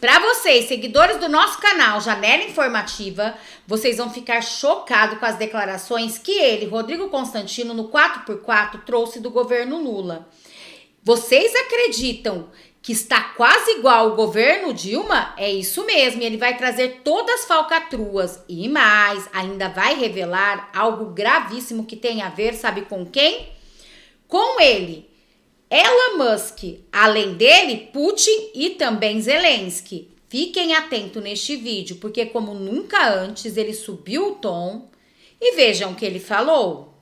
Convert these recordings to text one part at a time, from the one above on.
Para vocês, seguidores do nosso canal Janela Informativa, vocês vão ficar chocados com as declarações que ele, Rodrigo Constantino, no 4x4, trouxe do governo Lula. Vocês acreditam que está quase igual ao governo Dilma? É isso mesmo, e ele vai trazer todas as falcatruas e mais, ainda vai revelar algo gravíssimo que tem a ver, sabe com quem? Com ele. Elon Musk, além dele, Putin e também Zelensky. Fiquem atentos neste vídeo, porque como nunca antes ele subiu o tom e vejam o que ele falou.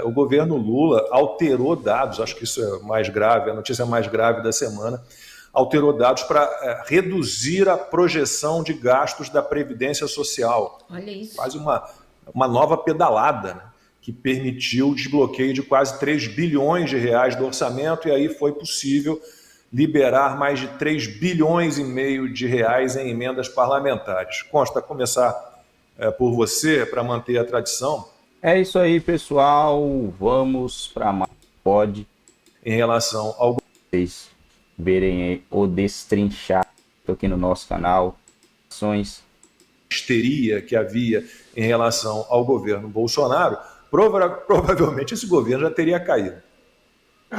O governo Lula alterou dados, acho que isso é mais grave, a notícia mais grave da semana, alterou dados para reduzir a projeção de gastos da Previdência Social. Olha isso. Quase uma nova pedalada, né? Que permitiu o desbloqueio de quase 3 bilhões de reais do orçamento, e aí foi possível liberar mais de 3 bilhões e meio de reais em emendas parlamentares. Consta, começar por você, para manter a tradição. É isso aí, pessoal. Vamos para mais pode. Em relação ao... Vocês verem o destrinchar aqui no nosso canal. Ações. Histeria que havia em relação ao governo Bolsonaro, provavelmente esse governo já teria caído.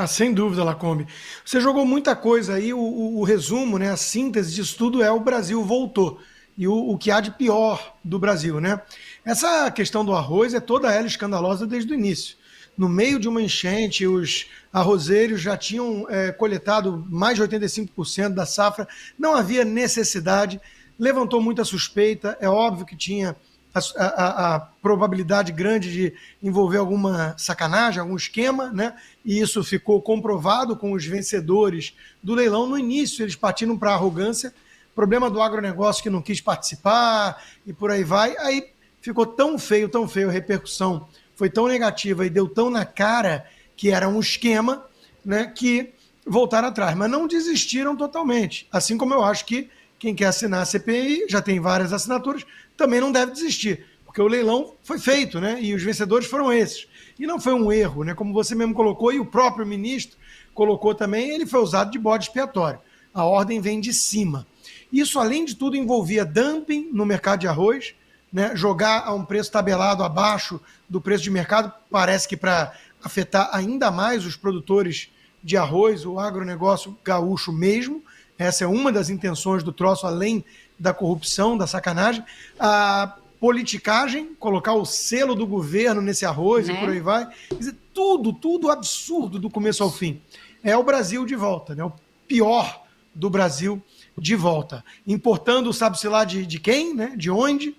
Sem dúvida, Lacombe. Você jogou muita coisa aí, o resumo, né, a síntese disso tudo é o Brasil voltou. E o que há de pior do Brasil, né? Essa questão do arroz é toda ela escandalosa desde o início. No meio de uma enchente, os arrozeiros já tinham coletado mais de 85% da safra, não havia necessidade, levantou muita suspeita, é óbvio que tinha a probabilidade grande de envolver alguma sacanagem, algum esquema, né? E isso ficou comprovado com os vencedores do leilão. No início eles partiram para a arrogância, problema do agronegócio que não quis participar e por aí vai. Aí ficou tão feio, a repercussão foi tão negativa e deu tão na cara que era um esquema, né, que voltaram atrás. Mas não desistiram totalmente. Assim como eu acho que quem quer assinar a CPI, já tem várias assinaturas, também não deve desistir, porque o leilão foi feito, né? E os vencedores foram esses. E não foi um erro, né? Como você mesmo colocou, e o próprio ministro colocou também, ele foi usado de bode expiatório. A ordem vem de cima. Isso, além de tudo, envolvia dumping no mercado de arroz, né? Jogar a um preço tabelado abaixo do preço de mercado, parece que para afetar ainda mais os produtores de arroz, o agronegócio gaúcho mesmo. Essa é uma das intenções do troço, além da corrupção, da sacanagem. A politicagem, colocar o selo do governo nesse arroz, né? E por aí vai. Quer dizer, tudo absurdo do começo ao fim. É o Brasil de volta, né? O pior do Brasil de volta. Importando, sabe-se lá de quem, né? De onde.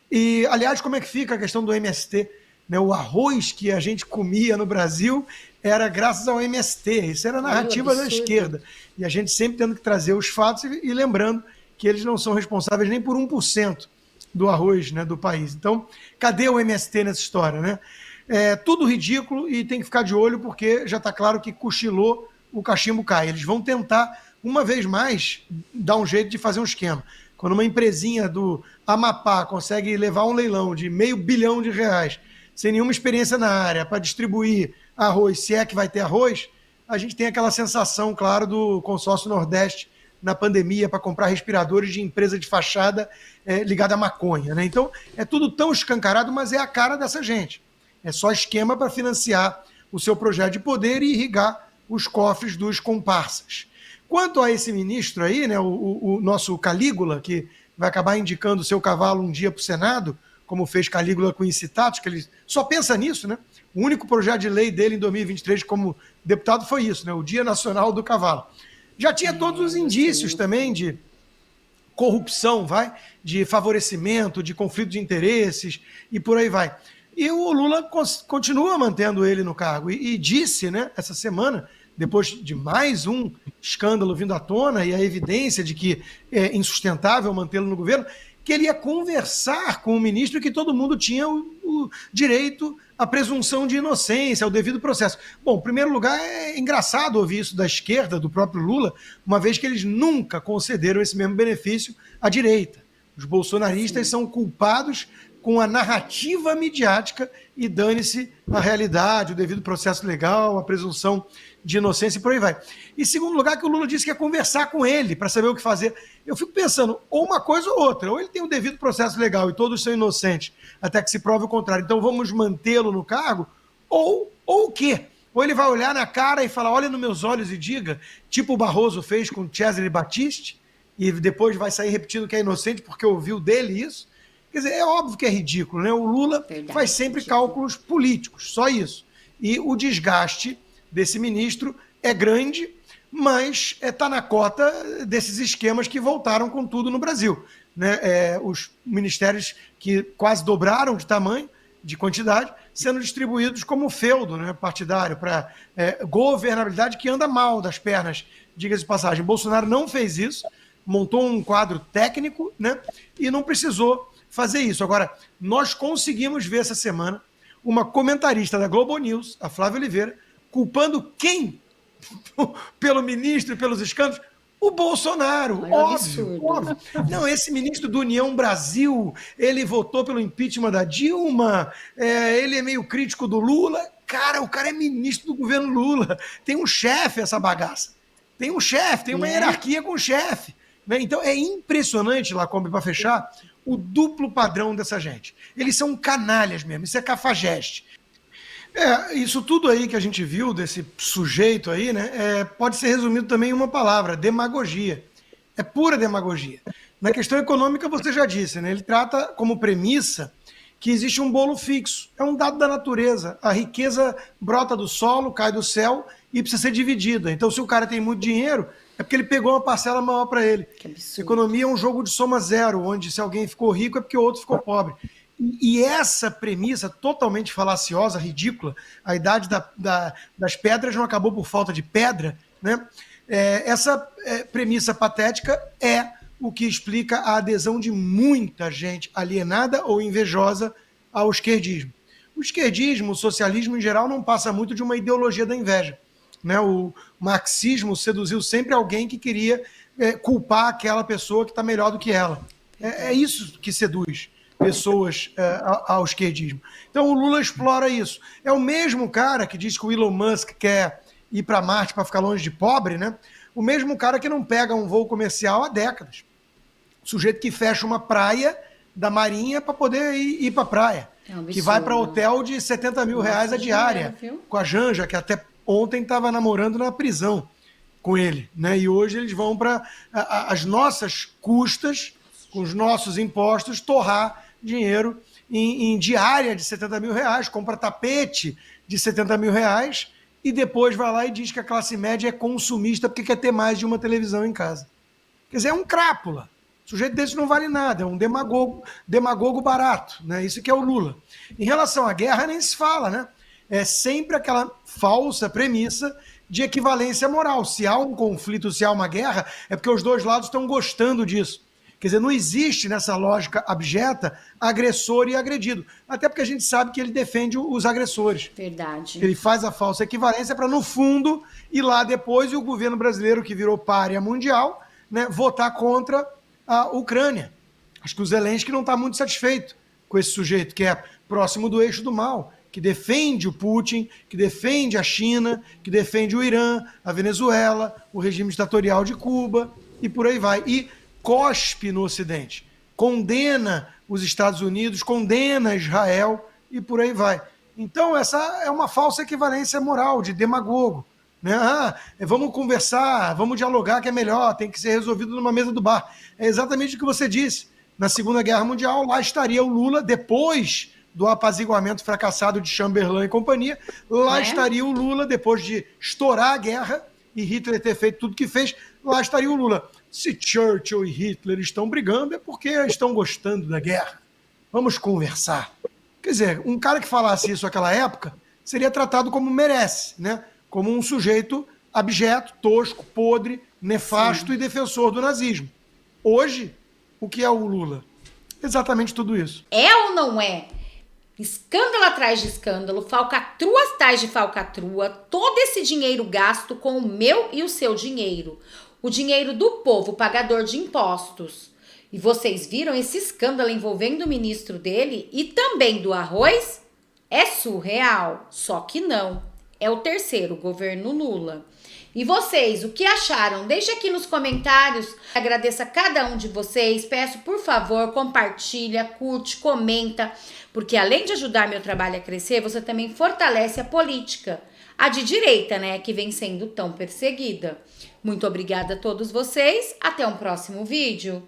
E, aliás, como é que fica a questão do MST? Né? O arroz que a gente comia no Brasil era graças ao MST. Isso era a narrativa da esquerda. E a gente sempre tendo que trazer os fatos e lembrando que eles não são responsáveis nem por 1% do arroz, né, do país. Então, cadê o MST nessa história, né? É tudo ridículo e tem que ficar de olho porque já está claro que cochilou, o cachimbo cai. Eles vão tentar, uma vez mais, dar um jeito de fazer um esquema. Quando uma empresinha do Amapá consegue levar um leilão de R$500 bilhão sem nenhuma experiência na área para distribuir arroz, se é que vai ter arroz, a gente tem aquela sensação, claro, do consórcio Nordeste na pandemia para comprar respiradores de empresa de fachada ligada à maconha, né? Então, é tudo tão escancarado, mas é a cara dessa gente. É só esquema para financiar o seu projeto de poder e irrigar os cofres dos comparsas. Quanto a esse ministro aí, né, o nosso Calígula, que vai acabar indicando o seu cavalo um dia para o Senado, como fez Calígula com incitatos, que ele só pensa nisso, né? O único projeto de lei dele em 2023 como deputado foi isso, né? O Dia Nacional do Cavalo. Já tinha todos os indícios também de corrupção, de favorecimento, de conflito de interesses e por aí vai. E o Lula continua mantendo ele no cargo e disse, né, essa semana, depois de mais um escândalo vindo à tona e a evidência de que é insustentável mantê-lo no governo, que ele ia conversar com o ministro e que todo mundo tinha o direito à presunção de inocência, ao devido processo. Bom, em primeiro lugar, é engraçado ouvir isso da esquerda, do próprio Lula, uma vez que eles nunca concederam esse mesmo benefício à direita. Os bolsonaristas são culpados com a narrativa midiática e dane-se a realidade, o devido processo legal, a presunção de inocência e por aí vai. E segundo lugar, que o Lula disse que ia conversar com ele para saber o que fazer. Eu fico pensando, ou uma coisa ou outra, ou ele tem o devido processo legal e todos são inocentes, até que se prove o contrário, então vamos mantê-lo no cargo, ou o quê? Ou ele vai olhar na cara e falar, olha nos meus olhos e diga, tipo o Barroso fez com Cesare Battisti, e depois vai sair repetindo que é inocente porque ouviu dele isso. Quer dizer, é óbvio que é ridículo, né? O Lula faz sempre cálculos políticos, só isso. E o desgaste desse ministro é grande, mas está na cota desses esquemas que voltaram com tudo no Brasil. Né? Os ministérios que quase dobraram de tamanho, de quantidade, sendo distribuídos como feudo, né, partidário, para governabilidade que anda mal das pernas, diga-se de passagem. Bolsonaro não fez isso, montou um quadro técnico, né, e não precisou fazer isso. Agora, nós conseguimos ver essa semana uma comentarista da Globo News, a Flávia Oliveira, culpando quem pelo ministro e pelos escândalos? O Bolsonaro, óbvio. Não, esse ministro do União Brasil, ele votou pelo impeachment da Dilma, ele é meio crítico do Lula. Cara, o cara é ministro do governo Lula. Tem um chefe essa bagaça. Tem um chefe, tem uma hierarquia com o chefe. Né? Então é impressionante, Lacombe, para fechar, o duplo padrão dessa gente. Eles são canalhas mesmo, isso é cafajeste. Isso tudo aí que a gente viu desse sujeito aí, né, pode ser resumido também em uma palavra, demagogia. É pura demagogia. Na questão econômica, você já disse, né, ele trata como premissa que existe um bolo fixo. É um dado da natureza. A riqueza brota do solo, cai do céu e precisa ser dividida. Então, se o cara tem muito dinheiro, é porque ele pegou uma parcela maior para ele. Economia é um jogo de soma zero, onde se alguém ficou rico é porque o outro ficou pobre. E essa premissa totalmente falaciosa, ridícula, a idade das pedras não acabou por falta de pedra, né? Essa premissa patética é o que explica a adesão de muita gente alienada ou invejosa ao esquerdismo. O esquerdismo, o socialismo em geral, não passa muito de uma ideologia da inveja. Né? O marxismo seduziu sempre alguém que queria culpar aquela pessoa que está melhor do que ela. É isso que seduz pessoas ao esquerdismo. Então o Lula explora isso. É o mesmo cara que diz que o Elon Musk quer ir para Marte para ficar longe de pobre, né? O mesmo cara que não pega um voo comercial há décadas. O sujeito que fecha uma praia da Marinha para poder ir para a praia. Que vai para hotel de 70 mil reais a diária, com a Janja, que até ontem estava namorando na prisão com ele. Né? E hoje eles vão para as nossas custas, com os nossos impostos, torrar dinheiro em diária de 70 mil reais, compra tapete de 70 mil reais e depois vai lá e diz que a classe média é consumista porque quer ter mais de uma televisão em casa. Quer dizer, é um crápula. O sujeito desse não vale nada, é um demagogo barato. Né? Isso que é o Lula. Em relação à guerra, nem se fala, né? É sempre aquela falsa premissa de equivalência moral. Se há um conflito, se há uma guerra, é porque os dois lados estão gostando disso. Quer dizer, não existe nessa lógica abjeta agressor e agredido. Até porque a gente sabe que ele defende os agressores. Verdade. Ele faz a falsa equivalência para, no fundo, ir lá depois e o governo brasileiro, que virou pária mundial, né, votar contra a Ucrânia. Acho que o Zelensky não está muito satisfeito com esse sujeito, que é próximo do eixo do mal, que defende o Putin, que defende a China, que defende o Irã, a Venezuela, o regime ditatorial de Cuba e por aí vai. E cospe no Ocidente, condena os Estados Unidos, condena Israel e por aí vai. Então essa é uma falsa equivalência moral de demagogo. Né? Vamos conversar, vamos dialogar que é melhor, tem que ser resolvido numa mesa do bar. É exatamente o que você disse. Na Segunda Guerra Mundial, lá estaria o Lula, depois do apaziguamento fracassado de Chamberlain e companhia, lá estaria o Lula, depois de estourar a guerra e Hitler ter feito tudo que fez, lá estaria o Lula. Se Churchill e Hitler estão brigando, é porque estão gostando da guerra. Vamos conversar. Quer dizer, um cara que falasse isso naquela época seria tratado como merece, né? Como um sujeito abjeto, tosco, podre, nefasto e defensor do nazismo. Hoje, o que é o Lula? Exatamente tudo isso. É ou não é? Escândalo atrás de escândalo, falcatrua atrás de falcatrua, todo esse dinheiro gasto com o meu e o seu dinheiro. o dinheiro do povo, pagador de impostos. E vocês viram esse escândalo envolvendo o ministro dele e também do arroz? É surreal, só que não. É o terceiro governo Lula. E vocês, o que acharam? Deixe aqui nos comentários. Agradeço a cada um de vocês. Peço, por favor, compartilha, curte, comenta. Porque além de ajudar meu trabalho a crescer, você também fortalece a política. A de direita, né? Que vem sendo tão perseguida. Muito obrigada a todos vocês. Até um próximo vídeo.